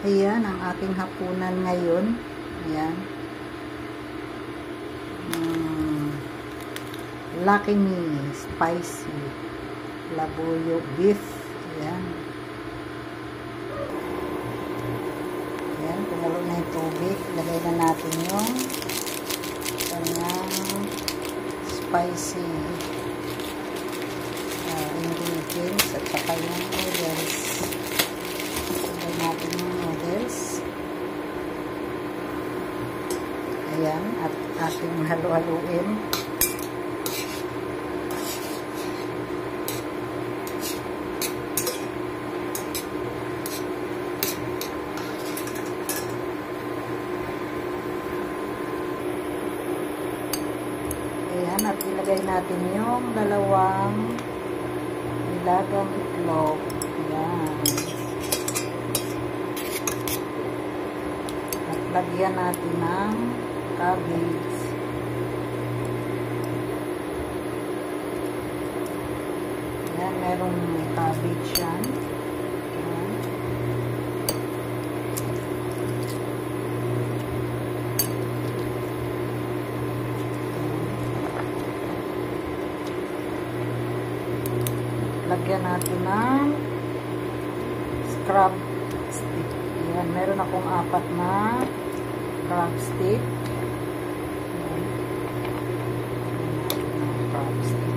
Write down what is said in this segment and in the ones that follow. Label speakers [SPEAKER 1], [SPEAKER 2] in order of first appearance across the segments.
[SPEAKER 1] Ayan ang ating hapunan ngayon. Ayan. Lucky Me spicy labuyo beef. Ayan. Ayan, kumulo na yung tubig. Lagay na natin yung kanyang spicy ingredients at saka yung noodles. Lagay natin yung noodles. Ayan, at ating halu-haluin. Ayan, at ilagay natin yung dalawang nilagang itlog. Ayan. At lagyan natin ng cabbage. Ayan, merong cabbage yan. Ayan. Lagyan natin ng crab stick. Ayan, meron akong 4 na crab stick. Ayan. Crab stick.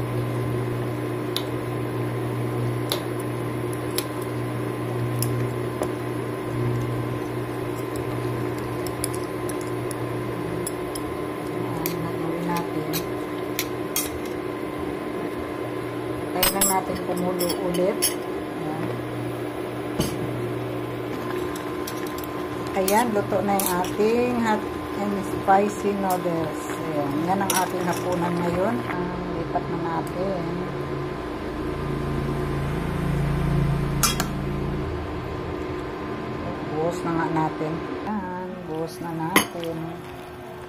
[SPEAKER 1] Ayan, nagawin natin. Kaya lang natin kumulo ulit. Ayan. Ayan, luto na yung ating hot and spicy noodles. Ayan, yan ang ating hapunan ngayon. Lipat na natin. Buhos na nga natin. Ayan, buhos na natin.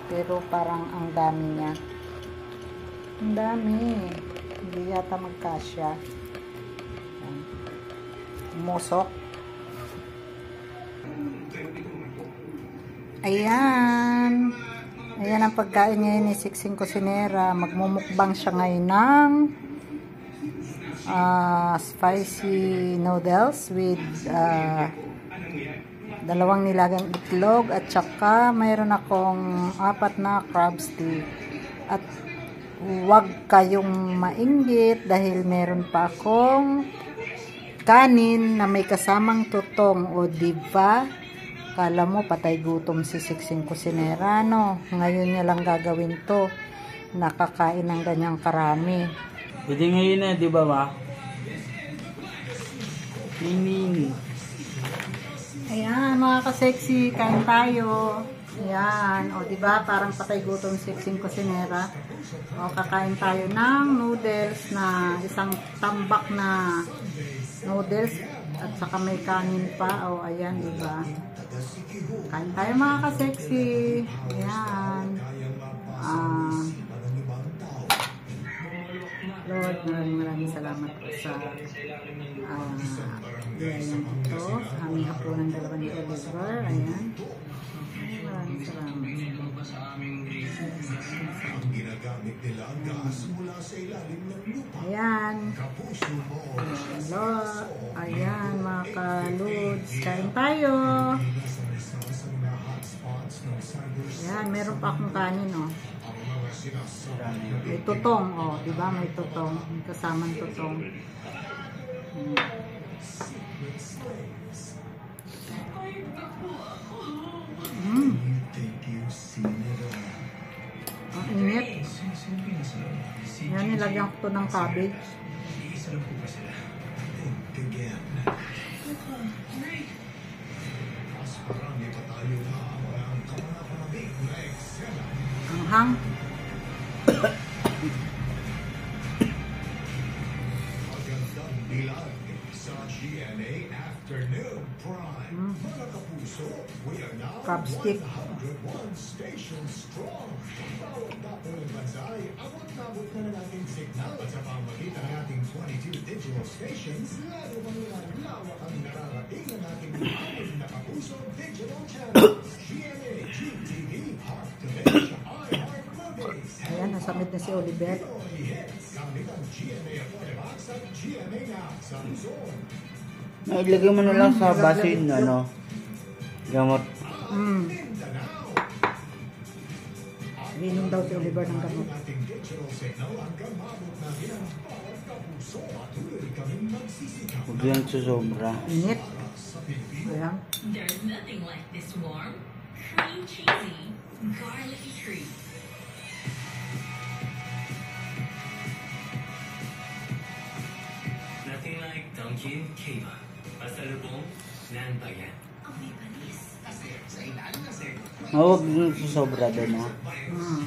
[SPEAKER 1] Pero parang ang dami niya. Ang dami. Hindi yata magkasya. Ayan. Musok. Ayan. Ayan ang pagkain ngayon ni Siksing Kusinera. Magmumukbang siya ngayon ng spicy noodles with dalawang nilagang itlog at saka mayroon akong 4 na crab stick. At huwag kayong mainggit dahil meron pa akong kanin na may kasamang tutong, o diba? Kala mo patay gutom si Siksing Kusinera, no? Ngayon niya lang gagawin to. Nakakain ng ganyang karami.
[SPEAKER 2] Pwede ngayon na, di ba ba? Nini.
[SPEAKER 1] Ayan, mga ka-sexy, kain tayo. Ayan, o diba, parang patay gutom Siksing Kusinera. O, kakain tayo ng noodles na isang tambak na noodles at saka may kanin pa. O, ayan, diba? Kain tayo mga ka-sexy. Ayan. Lord, maraming salamat po sa biyayang ito. Aming hapunan dalawa ni Oliver. Ayan. Maraming salamat. Ayan. Hello. Ayan mga ka-loads. Kain tayo. Ayan. Meron pa akong kanin, oh. May tutong, oh. Diba? May tutong. May kasamang tutong. Ang init. Yan, nilagyan ko ng cabbage. Ang hang. Crab stick. Ayan, nasamit na si Oliver.
[SPEAKER 2] Ilagay mo na lang sa basin, ano, gamot.
[SPEAKER 1] Inom daw si Oliver ng gamot.
[SPEAKER 2] Huwag yan susobra.
[SPEAKER 1] Init. Ayan.
[SPEAKER 3] There's nothing like this warm, cream cheesy, garlicky treat.
[SPEAKER 4] Nothing like Dunkin' Kiva. Pasalubong ng bayan.
[SPEAKER 3] Amoy panis.
[SPEAKER 2] Huwag yung susobra din, ha.
[SPEAKER 1] Mm.